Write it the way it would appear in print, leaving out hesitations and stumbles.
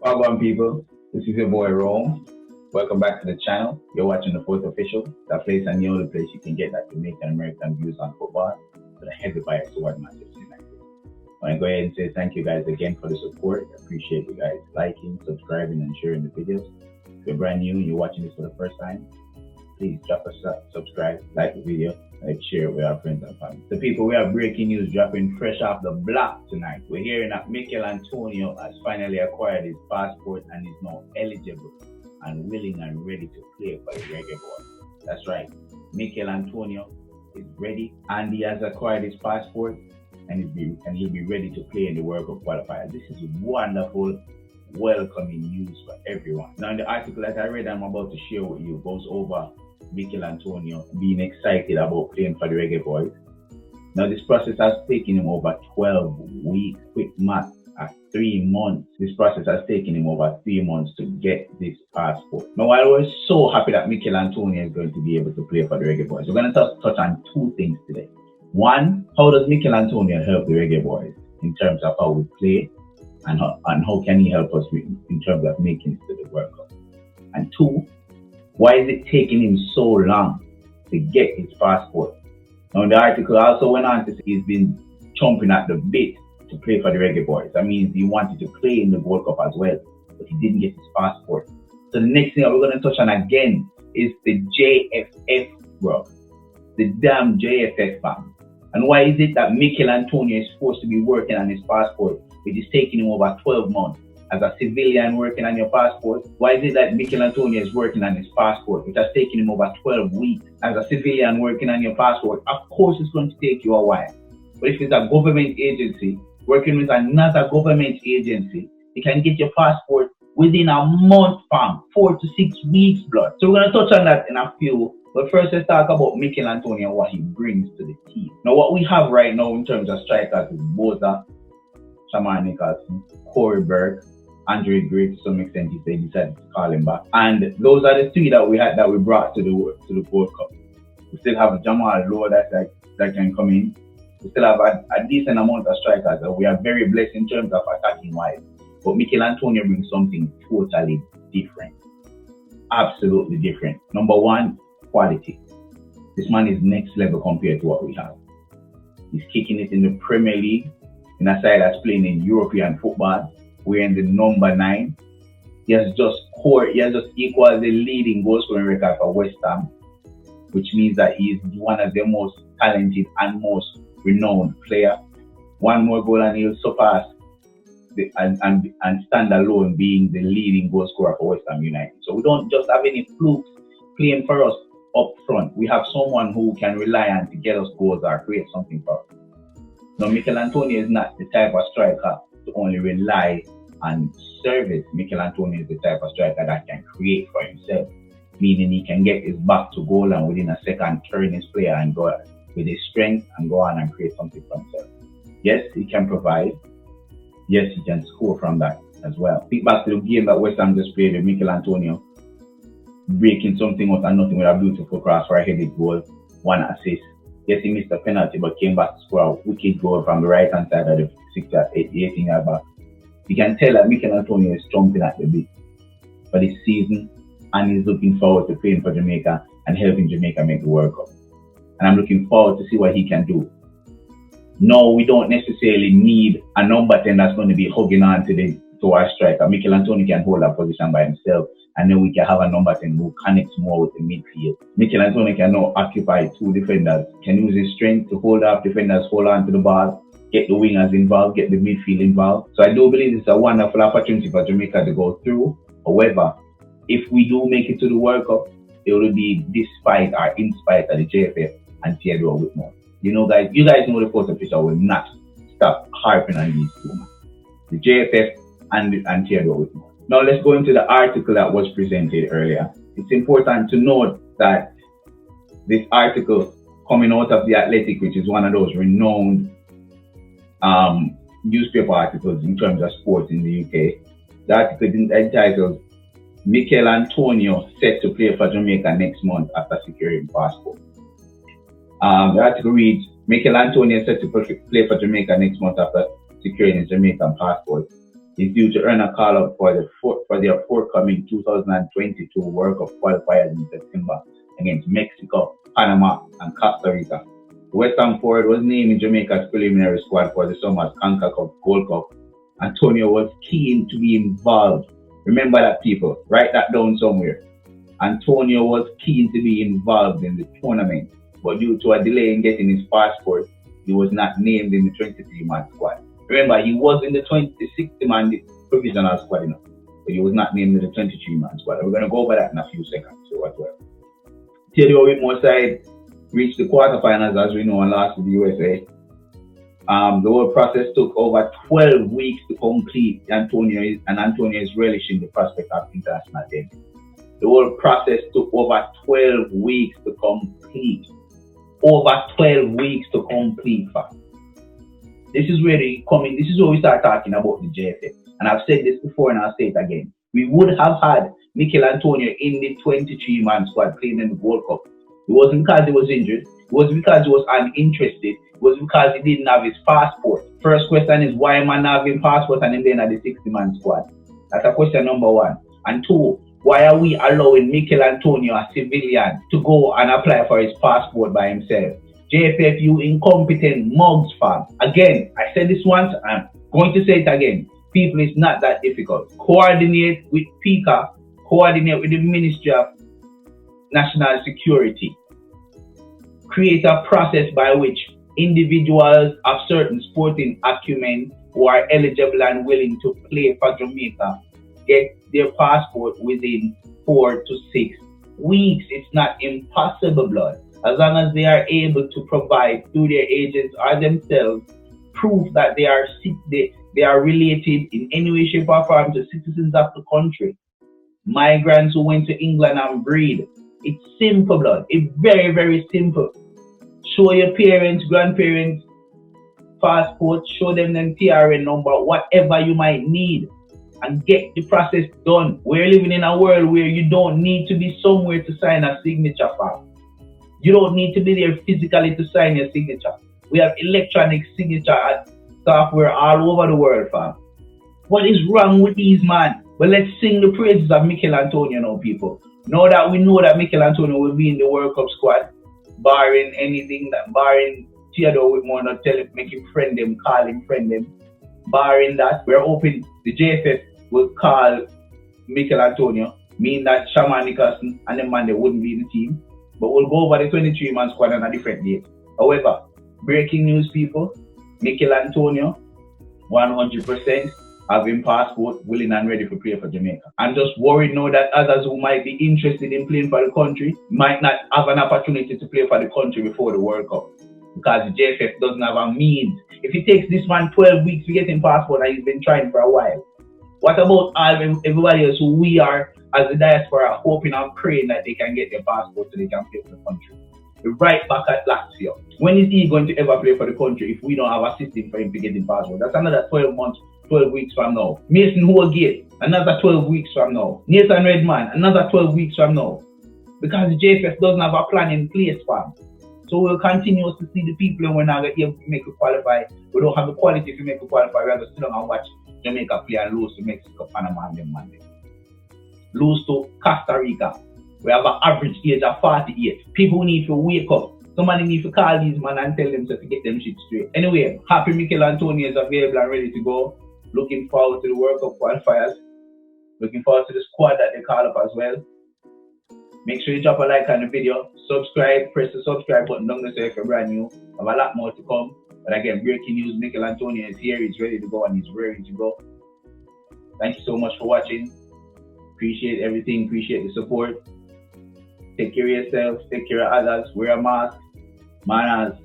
Welcome, people. This is your boy Rome. Welcome back to the channel. You're watching the Fourth Official, that place and the only place you can get that Jamaican American views on football with a heavy bias toward Manchester United. I want to go ahead and say thank you guys again for the support. I appreciate you guys liking, subscribing, and sharing the videos. If you're brand new and you're watching this for the first time, please drop a subscribe, like the video, and share it with our friends and family. So people, we have breaking news dropping fresh off the block tonight. We're hearing that Michail has finally acquired his passport and is now eligible and willing and ready to play for the Reggae Boys. That's right, Michail is ready and he has acquired his passport and he'll be ready to play in the World Cup qualifier. This is wonderful, welcoming news for everyone. Now in the article that I read I'm about to share with you goes over Michail being excited about playing for the Reggae Boys. Now this process has taken him over 12 weeks. Quick math, at 3 months. This process has taken him over 3 months to get this passport. Now while we're so happy that Michail is going to be able to play for the Reggae Boys, we're going to touch on two things today. One, how does Michail help the Reggae Boys in terms of how we play, and how can he help us in terms of making it to the World Cup? And two, why is it taking him so long to get his passport? Now the article also went on to say he's been chomping at the bit to play for the Reggae Boys. That means he wanted to play in the World Cup as well, but he didn't get his passport. So the next thing that we're going to touch on again is the JFF, bro. The damn JFF, fam. And why is it that Michail is supposed to be working on his passport, which is taking him over 12 months? As a civilian working on your passport, why is it that Michail is working on his passport, which has taken him over 12 weeks? As a civilian working on your passport, of course it's going to take you a while. But if it's a government agency working with another government agency, you can get your passport within a month, fam. 4 to 6 weeks, blood. So we're going to touch on that in a few. But first, let's talk about Michail and what he brings to the team. Now, what we have right now in terms of strikers is Boza, Shaman Nicholson, Corey Burke, Andre Gray, to some extent, they decided to call him back. And those are the three that we brought to the World Cup. We still have Jamal Lowe that can come in. We still have a decent amount of strikers. We are very blessed in terms of attacking wise. But Michail brings something totally different. Absolutely different. Number one, quality. This man is next level compared to what we have. He's kicking it in the Premier League, in a side that's playing in European football. We're in the number 9. He has just equaled the leading goal scoring record for West Ham, which means that he is one of the most talented and most renowned player. One more goal and he'll surpass and stand alone being the leading goal scorer for West Ham United. So we don't just have any flukes playing for us up front. We have someone who can rely on to get us goals or create something for us. Now Michail is not the type of striker to only rely on service. Michail is the type of striker that can create for himself, meaning he can get his back to goal and within a second turn his player and go with his strength and go on and create something for himself. Yes, he can provide. Yes, he can score from that as well. Think back to the game that West Ham just played with Michail breaking something out and nothing with a beautiful cross for a headed goal, 1 assist. Yes, he missed a penalty but came back to score a wicked goal from the right hand side of the 18-yard box. You can tell that Michail is jumping at the bit for this season and he's looking forward to playing for Jamaica and helping Jamaica make the World Cup. And I'm looking forward to see what he can do. No, we don't necessarily need a number 10 that's going to be hugging on to our striker. Michail can hold that position by himself, and then we can have a number 10 who connects more with the midfield. Michail can now occupy 2 defenders, can use his strength to hold up defenders, hold on to the ball, get the wingers involved, get the midfield involved. So I do believe it's a wonderful opportunity for Jamaica to go through. However, if we do make it to the World Cup, it will be despite or in spite of the JFF and Theodore Whitmore. You guys know the Fourth Official will not stop harping on these two, man. The JFF and Theodore Whitmore. Now let's go into the article that was presented earlier. It's important to note that this article coming out of The Athletic, which is one of those renowned newspaper articles in terms of sports in the UK. The article is entitled Michail set to play for Jamaica next month after securing passport. The article reads, Michail set to play for Jamaica next month after securing his Jamaican passport. is due to earn a call-up for their forthcoming 2022 World Cup qualifiers in September against Mexico, Panama, and Costa Rica. The Western forward was named in Jamaica's preliminary squad for the summer's CONCACAF Gold Cup. Antonio was keen to be involved. Remember that, people. Write that down somewhere. Antonio was keen to be involved in the tournament, but due to a delay in getting his passport, he was not named in the 23-man squad. Remember, he was in the 60-man provisional squad, but he was not named in the 23-man squad. We're going to go over that in a few seconds. So whatever. Tell you a more side reached the quarterfinals, as we know, and lost to the USA. The whole process took over 12 weeks to complete. Antonio is relishing the prospect of international debut. The whole process took over 12 weeks to complete. Over 12 weeks to complete, fam. This is where we start talking about the JFF. And I've said this before and I'll say it again. We would have had Michail Antonio in the 23-man squad playing in the World Cup. It wasn't because he was injured. It wasn't because he was uninterested. It was because he didn't have his passport. First question is, why am I not having passport and then at the 60-man squad? That's a question number one. And two, why are we allowing Michail Antonio, a civilian, to go and apply for his passport by himself? JFF, you incompetent mugs, fam. Again, I said this once, I'm going to say it again. People, it's not that difficult. Coordinate with PICA, coordinate with the Ministry of National Security. Create a process by which individuals of certain sporting acumen who are eligible and willing to play for Jamaica get their passport within 4 to 6 weeks. It's not impossible, blood. As long as they are able to provide through their agents or themselves proof that they are related in any way, shape, or form to citizens of the country. Migrants who went to England and breed. It's simple, blood. It's very, very simple. Show your parents, grandparents, passport, show them TRN number, whatever you might need, and get the process done. We're living in a world where you don't need to be somewhere to sign a signature form. You don't need to be there physically to sign your signature. We have electronic signature software all over the world, fam. What is wrong with these, man? But let's sing the praises of Michail Antonio now, people. Now that we know that Michail Antonio will be in the World Cup squad, barring Theodore Whitmore not tell him, make him friend them, call him friend them. Barring that, we're hoping the JFF will call Michail Antonio, meaning that Shaman Nicholson and them man, they wouldn't be in the team. But we'll go over the 23-man squad on a different date. However, breaking news, people, Michail Antonio, 100% having passport, willing and ready to play for Jamaica. I'm just worried now that others who might be interested in playing for the country might not have an opportunity to play for the country before the World Cup, because the JFF doesn't have a means. If it takes this man 12 weeks to get him passport and he's been trying for a while, what about everybody else who we are as the diaspora hoping and praying that they can get their passport so they can play for the country? We're right back at Latvia. When is he going to ever play for the country if we don't have a system for him to get his passport? That's another 12 weeks from now. Mason Hoagate, another 12 weeks from now. Nathan Redman, another 12 weeks from now. Because the JFF doesn't have a plan in place, fam. So we'll continue to see the people and we're not going to be able to make a qualify. We don't have the quality to make a qualify. We have to sit down and watch Jamaica play and lose to Mexico, Panama, and them Monday. Lose to Costa Rica. We have an average age of 48. People need to wake up. Somebody need to call these men and tell them to get them shit straight. Anyway, happy Michail Antonio is available and ready to go. Looking forward to the World Cup qualifiers. Looking forward to the squad that they call up as well. Make sure you drop a like on the video. Subscribe. Press the subscribe button down there if you're brand new. I have a lot more to come. But again, breaking news, Michail Antonio is here. He's ready to go and he's ready to go. Thank you so much for watching. Appreciate everything. Appreciate the support. Take care of yourself. Take care of others. Wear a mask. Manaz.